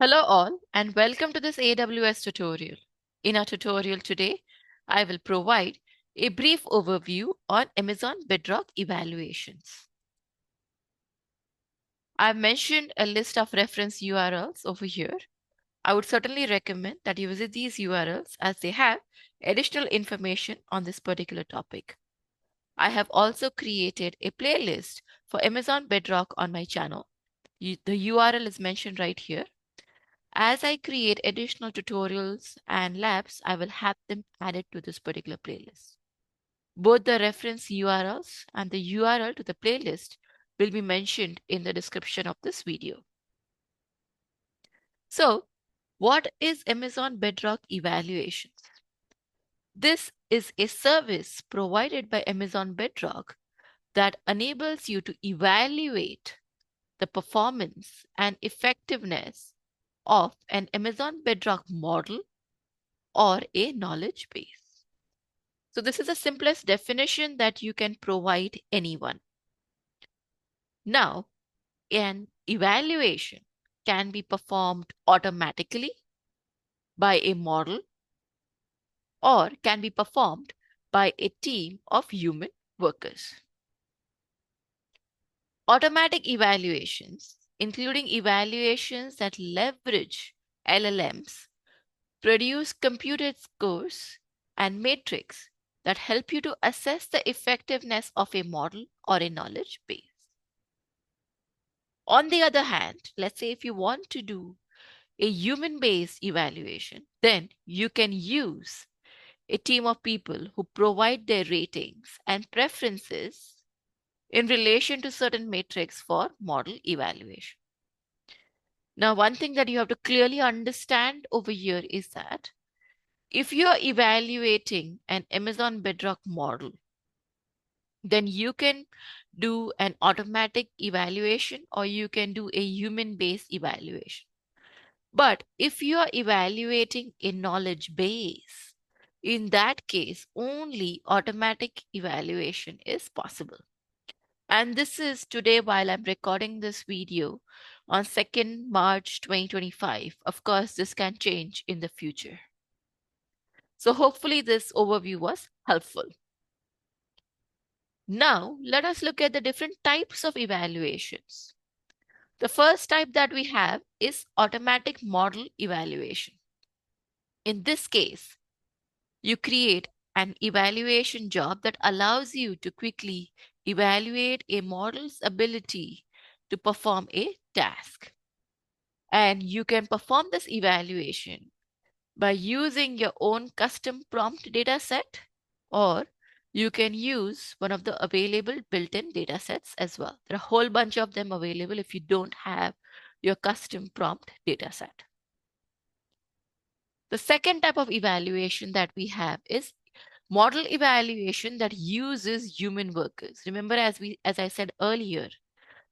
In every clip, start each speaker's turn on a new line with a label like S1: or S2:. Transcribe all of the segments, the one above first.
S1: Hello all and welcome to this AWS tutorial. In our tutorial today, I will provide a brief overview on Amazon Bedrock evaluations. I've mentioned a list of reference URLs over here. I would certainly recommend that you visit these URLs as they have additional information on this particular topic. I have also created a playlist for Amazon Bedrock on my channel. The URL is mentioned right here. As I create additional tutorials and labs, I will have them added to this particular playlist. Both the reference URLs and the URL to the playlist will be mentioned in the description of this video. So, what is Amazon Bedrock Evaluations? This is a service provided by Amazon Bedrock that enables you to evaluate the performance and effectiveness of an Amazon Bedrock model or a knowledge base. So this is the simplest definition that you can provide anyone. Now, an evaluation can be performed automatically by a model or can be performed by a team of human workers. Automatic evaluations, including evaluations that leverage LLMs, produce computed scores and metrics that help you to assess the effectiveness of a model or a knowledge base. On the other hand, let's say if you want to do a human-based evaluation, then you can use a team of people who provide their ratings and preferences in relation to certain metrics for model evaluation. Now, one thing that you have to clearly understand over here is that if you're evaluating an Amazon Bedrock model, then you can do an automatic evaluation or you can do a human-based evaluation. But if you are evaluating a knowledge base, in that case, only automatic evaluation is possible. And this is today while I'm recording this video on 2nd March 2025. Of course, this can change in the future. So hopefully this overview was helpful. Now, let us look at the different types of evaluations. The first type that we have is automatic model evaluation. In this case, you create an evaluation job that allows you to quickly evaluate a model's ability to perform a task. And you can perform this evaluation by using your own custom prompt data set, or you can use one of the available built-in data sets as well. There are a whole bunch of them available if you don't have your custom prompt data set. The second type of evaluation that we have is model evaluation that uses human workers. Remember, as I said earlier,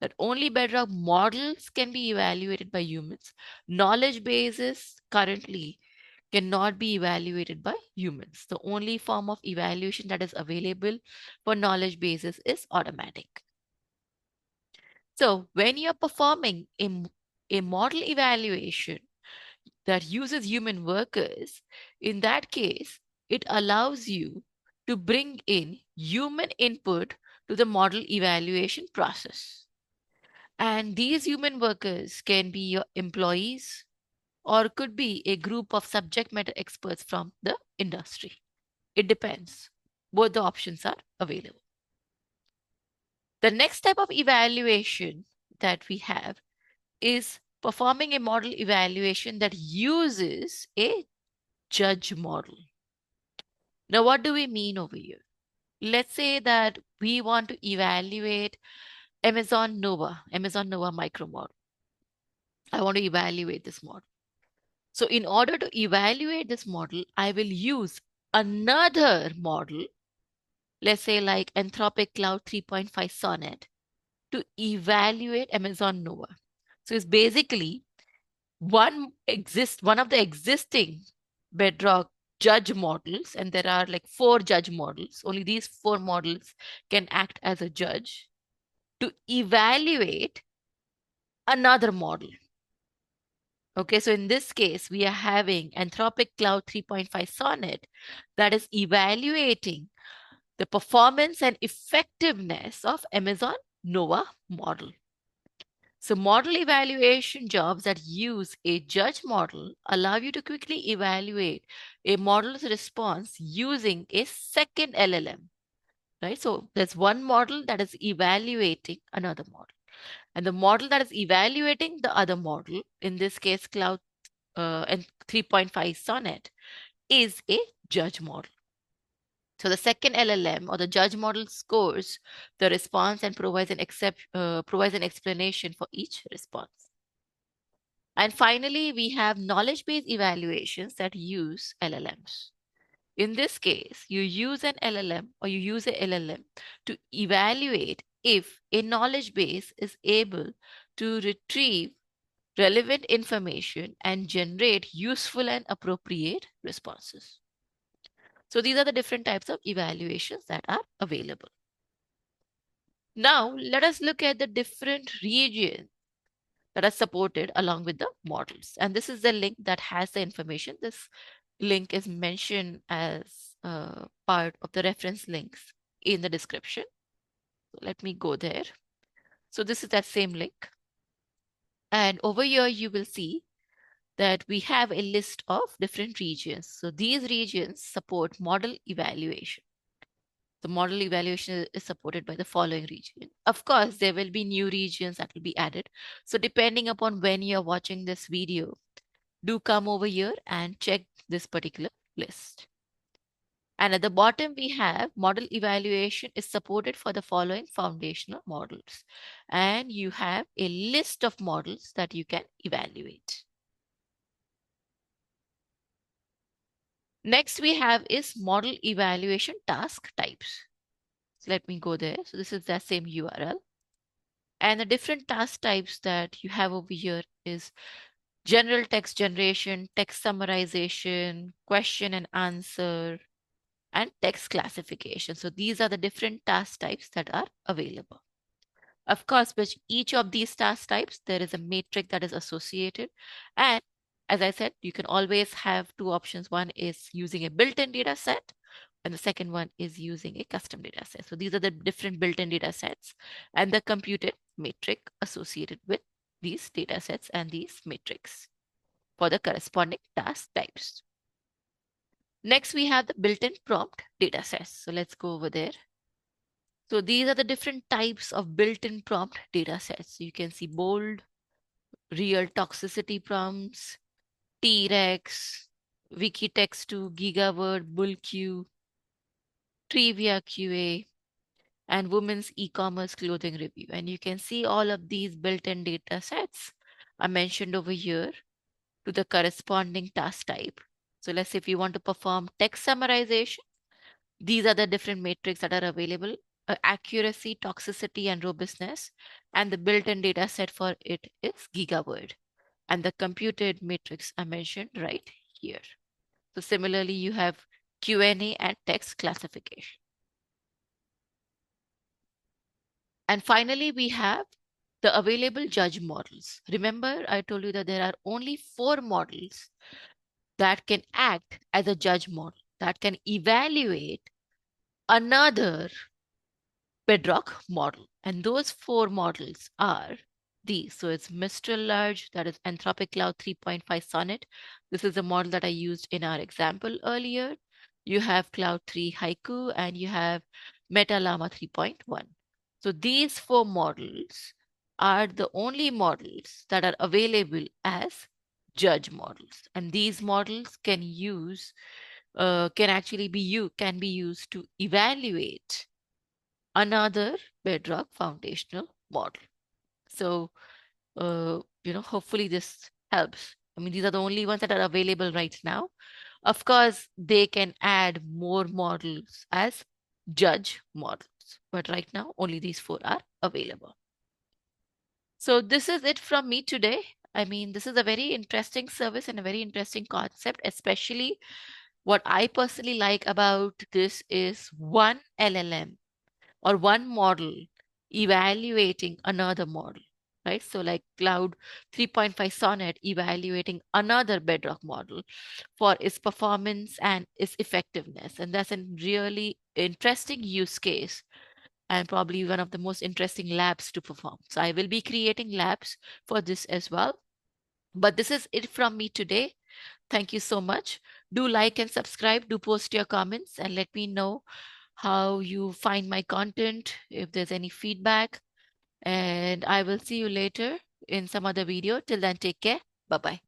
S1: that only Bedrock models can be evaluated by humans. Knowledge bases currently cannot be evaluated by humans. The only form of evaluation that is available for knowledge bases is automatic. So when you're performing a model evaluation that uses human workers, in that case, it allows you to bring in human input to the model evaluation process. And these human workers can be your employees or could be a group of subject matter experts from the industry. It depends. Both the options are available. The next type of evaluation that we have is performing a model evaluation that uses a judge model. Now, what do we mean over here? Let's say that we want to evaluate Amazon Nova micro model. I want to evaluate this model. So in order to evaluate this model, I will use another model, let's say like Anthropic Cloud 3.5 Sonnet, to evaluate Amazon Nova. So it's basically one of the existing Bedrock judge models, and there are like 4 judge models. Only these 4 models can act as a judge to evaluate another model. Okay, so in this case, we are having Anthropic Cloud 3.5 Sonnet that is evaluating the performance and effectiveness of Amazon Nova model. So model evaluation jobs that use a judge model allow you to quickly evaluate a model's response using a second LLM, right? So there's one model that is evaluating another model. And the model that is evaluating the other model, in this case, Cloud and 3.5 Sonnet, is a judge model. So the second LLM or the judge model scores the response and provides an explanation for each response. And finally, we have knowledge-based evaluations that use LLMs. In this case, you use an LLM or you use a LLM to evaluate if a knowledge base is able to retrieve relevant information and generate useful and appropriate responses. So these are the different types of evaluations that are available. Now, let us look at the different regions that are supported along with the models. And this is the link that has the information. This link is mentioned as part of the reference links in the description. So let me go there. So this is that same link. And over here, you will see that we have a list of different regions. So these regions support model evaluation. The model evaluation is supported by the following region. Of course, there will be new regions that will be added. So depending upon when you're watching this video, do come over here and check this particular list. And at the bottom, we have model evaluation is supported for the following foundational models. And you have a list of models that you can evaluate. Next we have is model evaluation task types. So let me go there. So this is the same URL. And the different task types that you have over here is general text generation, text summarization, question and answer, and text classification. So these are the different task types that are available. Of course, with each of these task types, there is a matrix that is associated. And as I said, you can always have two options. One is using a built-in data set, and the second one is using a custom data set. So these are the different built-in data sets and the computed matrix associated with these data sets and these matrix for the corresponding task types. Next, we have the built-in prompt data sets. So let's go over there. So these are the different types of built-in prompt data sets. So you can see bold, real toxicity prompts, T-Rex, Wikitext2, GigaWord, BullQ, Trivia QA, and Women's E-commerce clothing review. And you can see all of these built-in data sets are mentioned over here to the corresponding task type. So let's say if you want to perform text summarization, these are the different metrics that are available: accuracy, toxicity, and robustness. And the built-in data set for it is GigaWord. And the computed matrix are mentioned right here. So similarly, you have Q&A and text classification. And finally, we have the available judge models. Remember, I told you that there are only 4 models that can act as a judge model, that can evaluate another Bedrock model. And those 4 models are these. So it's Mistral Large, that is Anthropic Cloud 3.5 Sonnet. This is the model that I used in our example earlier. You have Cloud 3 Haiku, and you have Meta Llama 3.1. So these 4 models are the only models that are available as judge models. And these models can be used to evaluate another Bedrock foundational model. So, hopefully this helps. I mean, these are the only ones that are available right now. Of course, they can add more models as judge models, but right now only these 4 are available. So this is it from me today. I mean, this is a very interesting service and a very interesting concept, especially what I personally like about this is one LLM or one model evaluating another model, right? So like Cloud 3.5 Sonnet evaluating another Bedrock model for its performance and its effectiveness. And that's a really interesting use case and probably one of the most interesting labs to perform. So I will be creating labs for this as well. But this is it from me today. Thank you so much. Do like and subscribe. Do post your comments and let me know how you find my content, if there's any feedback. And I will see you later in some other video. Till then, take care. Bye bye.